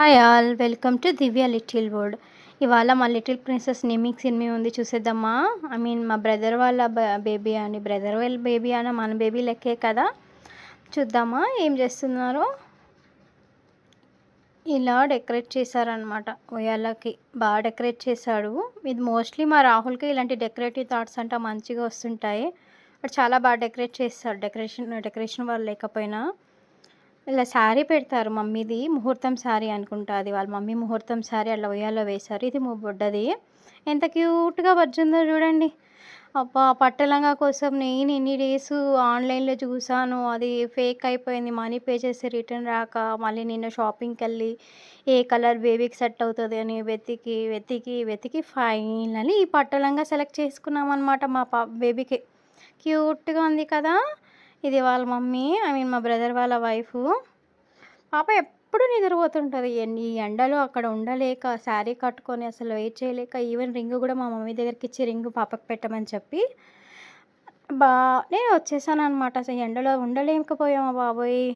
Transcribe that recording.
Hi all welcome to Divya little world. ఇవాళ మా little princess నిమిక్ cinema ఉంది, చూసేద్దామా? మా బ్రదర్ వాళ్ళ బేబీ అని, బ్రదర్ వాళ్ళ బేబీ అని మన బేబీ లెక్కే కదా. చూద్దామా ఏం చేస్తున్నారు. ఇలా డెకరేట్ చేశారనమాట. ఉయ్యాలకి బాగా డెకరేట్ చేశాడు. ఇది మోస్ట్లీ మా రాహుల్కి ఇలాంటి డెకరేటివ్ థాట్స్ అంటే మంచిగా వస్తుంటాయి. బట్ చాలా బాగా డెకరేట్ చేస్తాడు. డెకరేషన్ వాళ్ళు లేకపోయినా ఇలా శారీ పెడతారు. మమ్మీది ముహూర్తం శారీ అనుకుంటా, అది వాళ్ళ మమ్మీ ముహూర్తం శారీ అలా ఉయ్యాలో వేశారు. ఇది బుడ్డది ఎంత క్యూట్గా వచ్చిందో చూడండి. అబ్బా, పట్టలంగా కోసం నేను ఇన్ని డేస్ ఆన్లైన్లో చూసాను, అది ఫేక్ అయిపోయింది. మనీ పే చేసి రిటర్న్ రాక మళ్ళీ నిన్న షాపింగ్కి వెళ్ళి ఏ కలర్ బేబీకి సెట్ అవుతుంది అని వెతికి వెతికి వెతికి ఫైనల్లీ ఈ పట్టలంగా సెలెక్ట్ చేసుకున్నాం అనమాట. మా బేబీకి క్యూట్గా ఉంది కదా. ఇది వాళ్ళ మమ్మీ, మా బ్రదర్ వాళ్ళ వైఫ్. పాప ఎప్పుడు నిద్రపోతుంటుంది. ఈ ఎండలో అక్కడ ఉండలేక శారీ కట్టుకొని అసలు వెయిట్ చేయలేక ఈవెన్ రింగ్ కూడా మా మమ్మీ దగ్గరికి ఇచ్చి రింగ్ పాపకు పెట్టమని చెప్పి బా నేను వచ్చేసాను అనమాట. అసలు ఎండలో ఉండలేకపోయామా బాబోయ్.